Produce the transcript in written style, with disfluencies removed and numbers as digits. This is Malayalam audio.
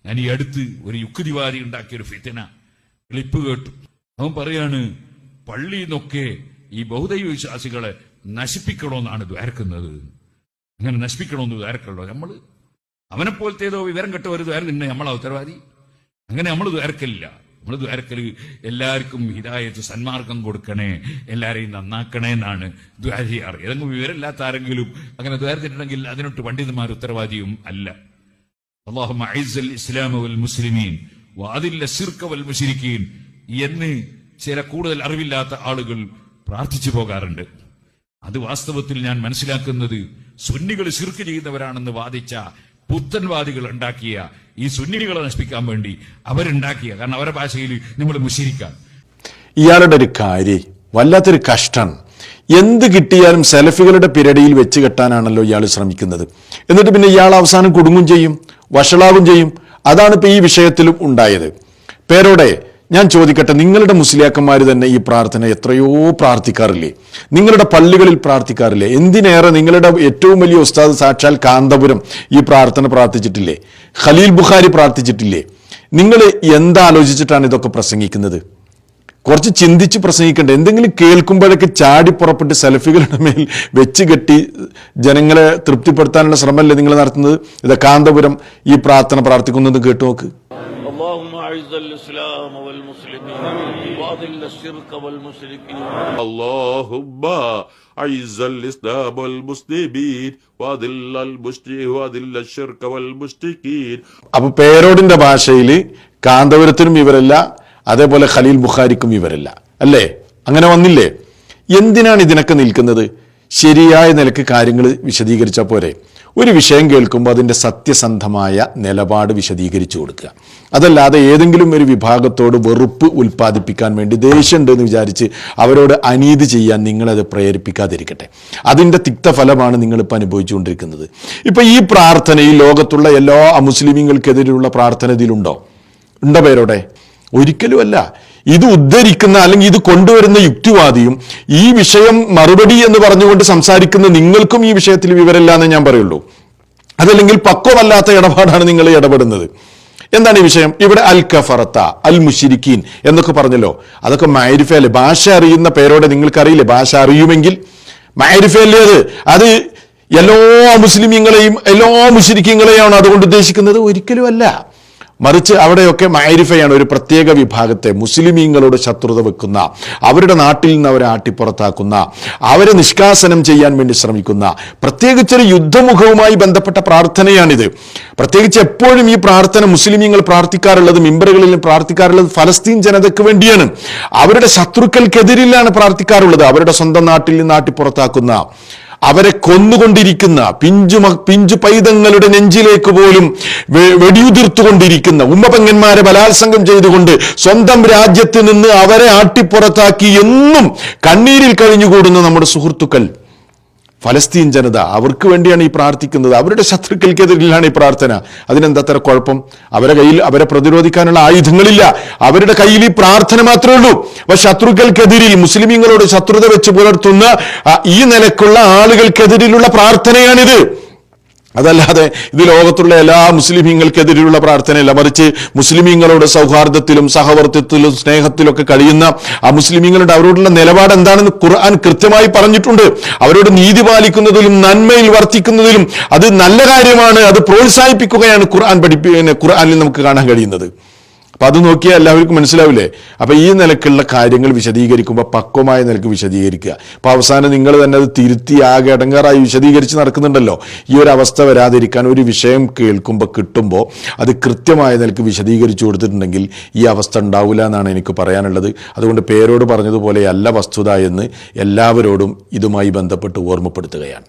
ഞാൻ ഈ അടുത്ത് ഒരു യുക്തിവാദി ഉണ്ടാക്കിയൊരു ഫിത്തന ക്ലിപ്പ് കേട്ടു. അവൻ പറയാണ്, പള്ളിയിൽ നിന്നൊക്കെ ഈ ബഹുദൈവ വിശ്വാസികളെ നശിപ്പിക്കണമെന്നാണ് ദ്വാരക്കുന്നത്. അങ്ങനെ നശിപ്പിക്കണമെന്ന് ദ്വാരക്കല്ലോ. നമ്മള് അവനെ പോലത്തേതോ വിവരം കെട്ടവർ ദ്വാരം നിന്നെ നമ്മളാ ഉത്തരവാദി. അങ്ങനെ നമ്മൾ ദ്വാരക്കലില്ല. നമ്മൾ ദ്വാരക്കല് എല്ലാവർക്കും ഹിദായത്ത് സന്മാർഗം കൊടുക്കണേ, എല്ലാരെയും നന്നാക്കണേ എന്നാണ് ദ്വാര ചെയ്യാറ്. ഏതെങ്കിലും വിവരമില്ലാത്ത ആരെങ്കിലും അങ്ങനെ ദ്വാരത്തിട്ടുണ്ടെങ്കിൽ അതിനൊട്ട് പണ്ഡിതന്മാർ ഉത്തരവാദിയും അല്ല. അല്ലാഹുമ്മ അഇസ്സൽ ഇസ്ലാമ വൽ മുസ്ലിമീൻ വഅദില്ല ശിർക വൽ മുശ്രിക്കീൻ എന്ന് ചില കൂടുതൽ അറിവില്ലാത്ത ആളുകൾ പ്രാർത്ഥിച്ചു പോകാറുണ്ട്. അത് വാസ്തവത്തിൽ ഞാൻ മനസ്സിലാക്കുന്നത് സുന്നികൾ ശിർക്ക് ചെയ്യുന്നവരാണെന്ന് വാദിച്ച പുത്തൻവാദികൾ ഉണ്ടാക്കിയ ഈ സുന്നികളെ നശിപ്പിക്കാൻ വേണ്ടി അവരുണ്ടാക്കിയ, കാരണം അവരുടെ ഭാഷയിൽ നമ്മൾ മുശ്രിക്കാൻ. ഇയാളുടെ ഒരു കാര്യം വല്ലാത്തൊരു കഷ്ടം. എന്ത് കിട്ടിയാലും സെലഫികളുടെ പിരടിയിൽ വെച്ച് കെട്ടാനാണല്ലോ ഇയാൾ ശ്രമിക്കുന്നത്. എന്നിട്ട് പിന്നെ ഇയാൾ അവസാനം കുടുങ്ങും ചെയ്യും, വഷളാകും ചെയ്യും. അതാണ് ഇപ്പൊ ഈ വിഷയത്തിലും ഉണ്ടായത്. പേരോടെ ഞാൻ ചോദിക്കട്ടെ, നിങ്ങളുടെ മുസ്ലിയാക്കന്മാർ തന്നെ ഈ പ്രാർത്ഥന എത്രയോ പ്രാർത്ഥിക്കാറില്ലേ? നിങ്ങളുടെ പള്ളികളിൽ പ്രാർത്ഥിക്കാറില്ലേ? എന്തിനേറെ നിങ്ങളുടെ ഏറ്റവും വലിയ ഉസ്താദ് സാക്ഷാൽ കാന്തപുരം ഈ പ്രാർത്ഥന പ്രാർത്ഥിച്ചിട്ടില്ലേ? ഖലീൽ ബുഖാരി പ്രാർത്ഥിച്ചിട്ടില്ലേ? നിങ്ങൾ എന്താലോചിച്ചിട്ടാണ് ഇതൊക്കെ പ്രസംഗിക്കുന്നത്? കുറച്ച് ചിന്തിച്ച് പ്രസംഗിക്കണ്ടേ? എന്തെങ്കിലും കേൾക്കുമ്പോഴൊക്കെ ചാടി പുറപ്പെട്ട് സെൽഫികളുടെ മേൽ വെച്ച് കെട്ടി ജനങ്ങളെ തൃപ്തിപ്പെടുത്താനുള്ള ശ്രമമല്ലേ നിങ്ങൾ നടത്തുന്നത്? ഇത് കാന്തപുരം ഈ പ്രാർത്ഥന പ്രാർത്ഥിക്കുന്നത് കേട്ടു നോക്ക്. اللهم اعز الاسلام والمسلمين واذل الشرك والمشركين اللهم اعز الاسلام والمسلمين واذل الشرك والمشركين. അപ്പൊ പേരോടിന്റെ ഭാഷയിൽ കാന്തപുരത്തിനും ഇവരല്ല, അതേപോലെ ഖലീൽ ബുഖാരിക്കും ഇവരല്ല, അല്ലേ? അങ്ങനെ വന്നില്ലേ? എന്തിനാണ് ഇതിനൊക്കെ നിൽക്കുന്നത്? ശരിയായ നിലക്ക് കാര്യങ്ങൾ വിശദീകരിച്ചാൽ പോരെ? ഒരു വിഷയം കേൾക്കുമ്പോൾ അതിൻ്റെ സത്യസന്ധമായ നിലപാട് വിശദീകരിച്ചു കൊടുക്കുക. അതല്ലാതെ ഏതെങ്കിലും ഒരു വിഭാഗത്തോട് വെറുപ്പ് ഉൽപ്പാദിപ്പിക്കാൻ വേണ്ടി ദേഷ്യമുണ്ട് എന്ന് വിചാരിച്ച് അവരോട് അനീതി ചെയ്യാൻ നിങ്ങളത് പ്രേരിപ്പിക്കാതിരിക്കട്ടെ. അതിൻ്റെ തിക്തഫലമാണ് നിങ്ങളിപ്പോൾ അനുഭവിച്ചുകൊണ്ടിരിക്കുന്നത്. ഇപ്പം ഈ പ്രാർത്ഥനയിൽ ലോകത്തുള്ള എല്ലാ അമുസ്ലിമീങ്ങൾക്കെതിരെയുള്ള പ്രാർത്ഥന ഇതിലുണ്ടോ? ഉണ്ടോ പേരോടെ? ഒരിക്കലുമല്ല. ഇത് ഉദ്ധരിക്കുന്ന അല്ലെങ്കിൽ ഇത് കൊണ്ടുവരുന്ന യുക്തിവാദിയും ഈ വിഷയം മറുപടി എന്ന് പറഞ്ഞുകൊണ്ട് സംസാരിക്കുന്ന നിങ്ങൾക്കും ഈ വിഷയത്തിൽ വിവരമില്ല എന്ന് ഞാൻ പറയുള്ളൂ. അതല്ലെങ്കിൽ പക്വമല്ലാത്ത ഇടപാടാണ് നിങ്ങൾ ഇടപെടുന്നത്. എന്താണ് ഈ വിഷയം? ഇവിടെ അൽ കഫറത്ത അൽ മുശ്രിക്കീൻ എന്നൊക്കെ പറഞ്ഞല്ലോ. അതൊക്കെ മഅരിഫയല്ലേ? ഭാഷ അറിയുന്ന പേരോടെ നിങ്ങൾക്കറിയില്ലേ? ഭാഷ അറിയുമെങ്കിൽ മഅരിഫയല്ലേ അത് എല്ലാ മുസ്ലിമീങ്ങളെയും എല്ലാ മുശ്രിക്കീങ്ങളെയാണ് അതുകൊണ്ട് ഉദ്ദേശിക്കുന്നത്? ഒരിക്കലും അല്ല. മറിച്ച് അവിടെയൊക്കെ മഅരിഫയാണ്. ഒരു പ്രത്യേക വിഭാഗത്തെ മുസ്ലിമീങ്ങളോട് ശത്രുത വെക്കുന്ന, അവരുടെ നാട്ടിൽ നിന്ന് അവരെ ആട്ടിപ്പുറത്താക്കുന്ന, അവരെ നിഷ്കാസനം ചെയ്യാൻ വേണ്ടി ശ്രമിക്കുന്ന, പ്രത്യേകിച്ചൊരു യുദ്ധമുഖവുമായി ബന്ധപ്പെട്ട പ്രാർത്ഥനയാണിത്. പ്രത്യേകിച്ച് എപ്പോഴും ഈ പ്രാർത്ഥന മുസ്ലിമീങ്ങൾ പ്രാർത്ഥിക്കാറുള്ളത്, മിമ്പറുകളിൽ പ്രാർത്ഥിക്കാറുള്ളത് ഫലസ്തീൻ ജനതയ്ക്ക് വേണ്ടിയാണ്. അവരുടെ ശത്രുക്കൾക്കെതിരിലാണ് പ്രാർത്ഥിക്കാറുള്ളത്. അവരുടെ സ്വന്തം നാട്ടിൽ നിന്ന് ആട്ടിപ്പുറത്താക്കുന്ന, അവരെ കൊന്നുകൊണ്ടിരിക്കുന്ന, പിഞ്ചു പൈതങ്ങളുടെ നെഞ്ചിലേക്ക് പോലും വെടിയുതിർത്തുകൊണ്ടിരിക്കുന്ന, ഉമ്മപെങ്ങന്മാരെ ബലാത്സംഗം ചെയ്തുകൊണ്ട് സ്വന്തം രാജ്യത്ത് നിന്ന് അവരെ ആട്ടിപ്പുറത്താക്കി എന്നും കണ്ണീരിൽ കഴിഞ്ഞുകൂടുന്ന നമ്മുടെ സുഹൃത്തുക്കൾ ഫലസ്തീൻ ജനത, അവർക്ക് വേണ്ടിയാണ് ഈ പ്രാർത്ഥിക്കുന്നത്. അവരുടെ ശത്രുക്കൾക്കെതിരിലാണ് ഈ പ്രാർത്ഥന. അതിനെന്താ അത്ര കുഴപ്പം? അവരുടെ കയ്യിൽ അവരെ പ്രതിരോധിക്കാനുള്ള ആയുധങ്ങളില്ല. അവരുടെ കയ്യിൽ ഈ പ്രാർത്ഥന മാത്രമേ ഉള്ളൂ. അപ്പൊ ശത്രുക്കൾക്കെതിരിൽ, മുസ്ലിമീങ്ങളോട് ശത്രുത വെച്ച് പുലർത്തുന്ന ഈ നിലക്കുള്ള ആളുകൾക്കെതിരിലുള്ള പ്രാർത്ഥനയാണിത്. അതല്ലാതെ ഇത് ലോകത്തുള്ള എല്ലാ മുസ്ലിമീങ്ങൾക്കെതിരെയുള്ള പ്രാർത്ഥനയല്ല. മറിച്ച് മുസ്ലിമീങ്ങളോട് സൗഹാർദ്ദത്തിലും സഹവർത്തിത്വത്തിലും സ്നേഹത്തിലൊക്കെ കഴിയുന്ന ആ മുസ്ലിമീങ്ങളുടെ അവരോടുള്ള നിലപാട് എന്താണെന്ന് ഖുർആൻ കൃത്യമായി പറഞ്ഞിട്ടുണ്ട്. അവരോട് നീതി പാലിക്കുന്നതിലും നന്മയിൽ വർത്തിക്കുന്നതിലും അത് നല്ല കാര്യമാണ്, അത് പ്രോത്സാഹിപ്പിക്കുകയാണ് ഖുർആനിൽ നമുക്ക് കാണാൻ കഴിയുന്നത്. അപ്പൊ അത് നോക്കിയാൽ എല്ലാവർക്കും മനസ്സിലാവില്ലേ? അപ്പൊ ഈ നിലക്കുള്ള കാര്യങ്ങൾ വിശദീകരിക്കുമ്പോൾ പക്വമായ നിലക്ക് വിശദീകരിക്കുക. അപ്പൊ അവസാനം നിങ്ങൾ തന്നെ അത് തിരുത്തി ആകെ അടങ്ങാറായി വിശദീകരിച്ച് നടക്കുന്നുണ്ടല്ലോ. ഈ ഒരു അവസ്ഥ വരാതിരിക്കാൻ ഒരു വിഷയം കേൾക്കുമ്പോൾ കിട്ടുമ്പോൾ അത് കൃത്യമായ നിലക്ക് വിശദീകരിച്ചു കൊടുത്തിട്ടുണ്ടെങ്കിൽ ഈ അവസ്ഥ ഉണ്ടാവില്ല എന്നാണ് എനിക്ക് പറയാനുള്ളത്. അതുകൊണ്ട് പേരോട് പറഞ്ഞതുപോലെ അല്ല വസ്തുത എന്ന് എല്ലാവരോടും ഇതുമായി ബന്ധപ്പെട്ട് ഓർമ്മപ്പെടുത്തുകയാണ്.